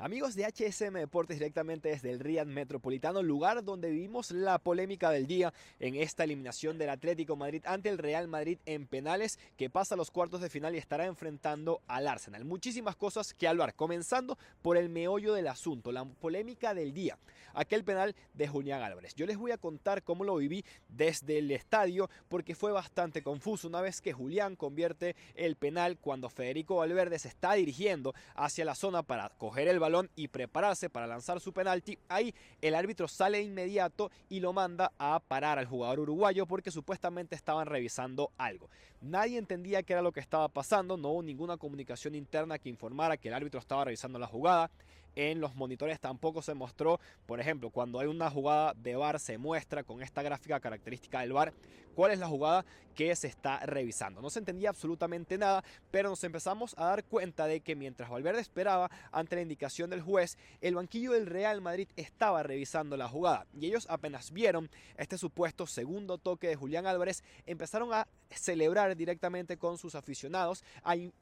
Amigos de HSM Deportes, directamente desde el Riyadh Metropolitano, lugar donde vivimos la polémica del día en esta eliminación del Atlético Madrid ante el Real Madrid en penales, que pasa a los cuartos de final y estará enfrentando al Arsenal. Muchísimas cosas que hablar, comenzando por el meollo del asunto, la polémica del día, aquel penal de Julián Álvarez. Yo les voy a contar cómo lo viví desde el estadio, porque fue bastante confuso una vez que Julián convierte el penal cuando Federico Valverde se está dirigiendo hacia la zona para coger el balón y prepararse para lanzar su penalti. Ahí el árbitro sale de inmediato y lo manda a parar al jugador uruguayo porque supuestamente estaban revisando algo. Nadie entendía qué era lo que estaba pasando, no hubo ninguna comunicación interna que informara que el árbitro estaba revisando la jugada. En los monitores tampoco se mostró, por ejemplo, cuando hay una jugada de VAR se muestra con esta gráfica característica del VAR cuál es la jugada que se está revisando. No se entendía absolutamente nada, pero nos empezamos a dar cuenta de que mientras Valverde esperaba ante la indicación del juez, el banquillo del Real Madrid estaba revisando la jugada y ellos apenas vieron este supuesto segundo toque de Julián Álvarez, empezaron a celebrar directamente con sus aficionados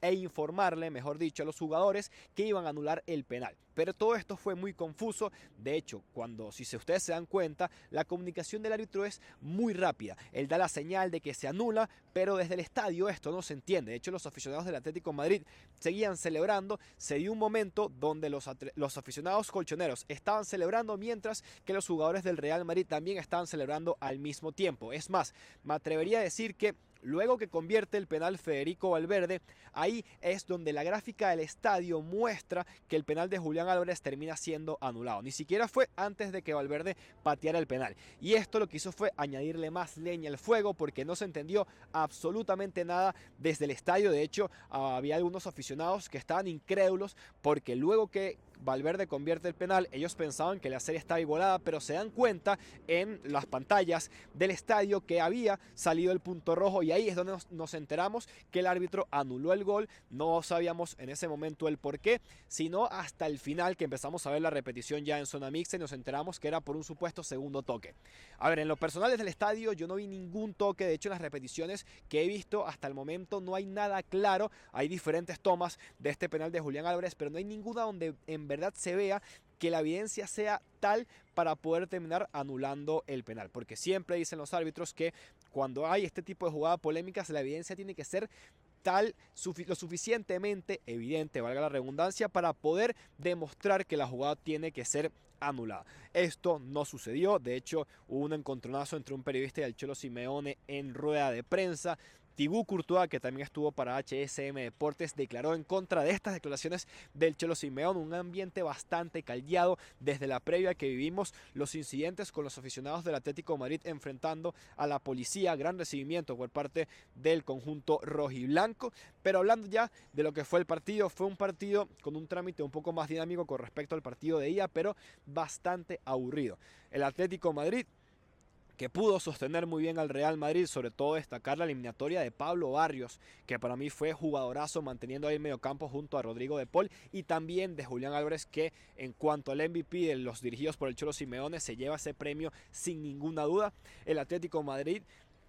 e informarle, mejor dicho, a los jugadores que iban a anular el penal. Pero todo esto fue muy confuso. De hecho, si ustedes se dan cuenta, la comunicación del árbitro es muy rápida. Él da la señal de que se anula, pero desde el estadio esto no se entiende. De hecho, los aficionados del Atlético de Madrid seguían celebrando. Se dio un momento donde los aficionados colchoneros estaban celebrando, mientras que los jugadores del Real Madrid también estaban celebrando al mismo tiempo. Es más, me atrevería a decir que luego que convierte el penal Federico Valverde, ahí es donde la gráfica del estadio muestra que el penal de Julián Álvarez termina siendo anulado. Ni siquiera fue antes de que Valverde pateara el penal. Y esto lo que hizo fue añadirle más leña al fuego, porque no se entendió absolutamente nada desde el estadio. De hecho, había algunos aficionados que estaban incrédulos porque luego que Valverde convierte el penal, ellos pensaban que la serie estaba igualada, pero se dan cuenta en las pantallas del estadio que había salido el punto rojo, y ahí es donde nos enteramos que el árbitro anuló el gol. No sabíamos en ese momento el por qué, sino hasta el final, que empezamos a ver la repetición ya en zona mixta y nos enteramos que era por un supuesto segundo toque. A ver, en lo personal desde el estadio yo no vi ningún toque. De hecho, en las repeticiones que he visto hasta el momento no hay nada claro. Hay diferentes tomas de este penal de Julián Álvarez, pero no hay ninguna donde en verdad se vea que la evidencia sea tal para poder terminar anulando el penal, porque siempre dicen los árbitros que cuando hay este tipo de jugadas polémicas la evidencia tiene que ser lo suficientemente evidente, valga la redundancia, para poder demostrar que la jugada tiene que ser anulada. Esto no sucedió. De hecho, hubo un encontronazo entre un periodista y el Cholo Simeone en rueda de prensa. Thibaut Courtois, que también estuvo para HSM Deportes, declaró en contra de estas declaraciones del Cholo Simeone. Un ambiente bastante caldeado desde la previa que vivimos los incidentes con los aficionados del Atlético de Madrid enfrentando a la policía. Gran recibimiento por parte del conjunto rojiblanco. Pero hablando ya de lo que fue el partido, fue un partido con un trámite un poco más dinámico con respecto al partido de ida, pero bastante aburrido. El Atlético de Madrid, que pudo sostener muy bien al Real Madrid, sobre todo destacar la eliminatoria de Pablo Barrios, que para mí fue jugadorazo, manteniendo ahí el mediocampo junto a Rodrigo de Paul, y también de Julián Álvarez, que en cuanto al MVP de los dirigidos por el Cholo Simeone se lleva ese premio sin ninguna duda. El Atlético de Madrid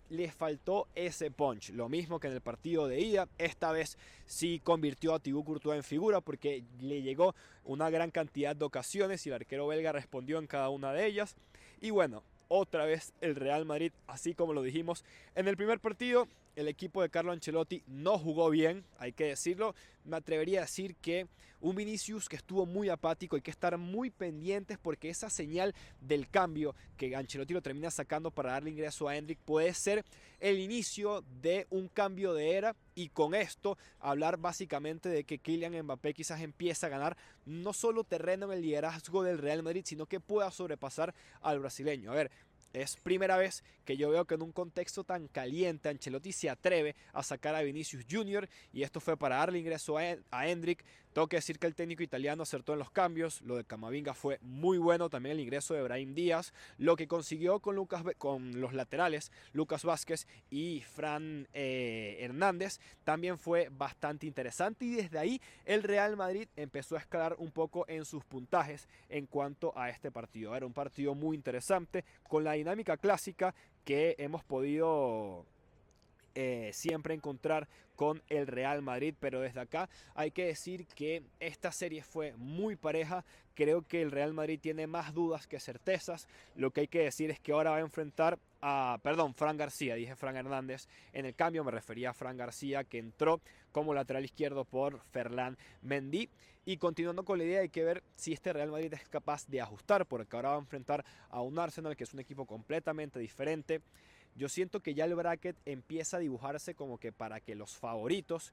le faltó ese punch, lo mismo que en el partido de ida. Esta vez sí convirtió a Thibaut Courtois en figura, porque le llegó una gran cantidad de ocasiones y el arquero belga respondió en cada una de ellas. Y bueno, otra vez el Real Madrid, así como lo dijimos en el primer partido, el equipo de Carlo Ancelotti no jugó bien, hay que decirlo. Me atrevería a decir que un Vinicius que estuvo muy apático. Hay que estar muy pendientes, porque esa señal del cambio que Ancelotti lo termina sacando para darle ingreso a Endrick puede ser el inicio de un cambio de era, y con esto hablar básicamente de que Kylian Mbappé quizás empieza a ganar no solo terreno en el liderazgo del Real Madrid, sino que pueda sobrepasar al brasileño. A ver, es primera vez que yo veo que en un contexto tan caliente Ancelotti se atreve a sacar a Vinicius Junior, y esto fue para darle ingreso a Endrick. Tengo que decir que el técnico italiano acertó en los cambios. Lo de Camavinga fue muy bueno, también el ingreso de Brahim Díaz. Lo que consiguió con los laterales, Lucas Vázquez y Fran Hernández, también fue bastante interesante, y desde ahí el Real Madrid empezó a escalar un poco en sus puntajes en cuanto a este partido. Era un partido muy interesante, con la dinámica clásica que hemos podido siempre encontrar con el Real Madrid, pero desde acá hay que decir que esta serie fue muy pareja. Creo que el Real Madrid tiene más dudas que certezas. Lo que hay que decir es que ahora va a enfrentar a, perdón, Fran García, dije Fran Hernández, en el cambio me refería a Fran García, que entró como lateral izquierdo por Ferland Mendy. Y continuando con la idea, hay que ver si este Real Madrid es capaz de ajustar, porque ahora va a enfrentar a un Arsenal que es un equipo completamente diferente. Yo siento que ya el bracket empieza a dibujarse como que para que los favoritos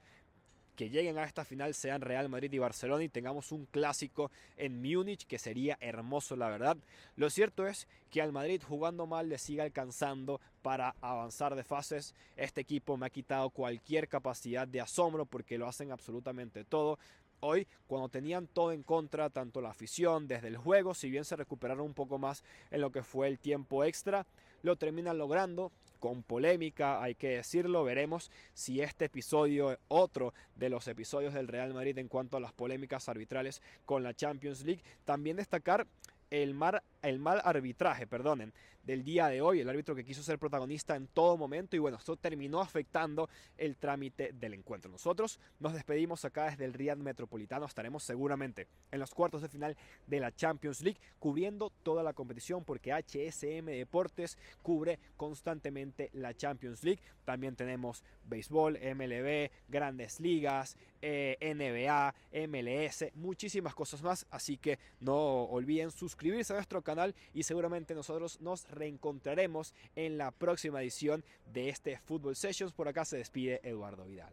que lleguen a esta final sean Real Madrid y Barcelona y tengamos un clásico en Múnich, que sería hermoso, la verdad. Lo cierto es que al Madrid, jugando mal, le sigue alcanzando para avanzar de fases. Este equipo me ha quitado cualquier capacidad de asombro porque lo hacen absolutamente todo. Hoy, cuando tenían todo en contra, tanto la afición desde el juego, si bien se recuperaron un poco más en lo que fue el tiempo extra, lo terminan logrando con polémica, hay que decirlo. Veremos si este episodio, otro de los episodios del Real Madrid en cuanto a las polémicas arbitrales con la Champions League. También destacar el mal arbitraje, perdonen, del día de hoy, el árbitro que quiso ser protagonista en todo momento, y bueno, esto terminó afectando el trámite del encuentro. Nosotros nos despedimos acá desde el Riyadh Metropolitano, estaremos seguramente en los cuartos de final de la Champions League, cubriendo toda la competición, porque HSM Deportes cubre constantemente la Champions League. También tenemos béisbol, MLB, grandes ligas, NBA, MLS, muchísimas cosas más, así que no olviden suscribirse a nuestro canal y seguramente nosotros nos reencontraremos en la próxima edición de este Football Sessions. Por acá se despide Eduardo Vidal.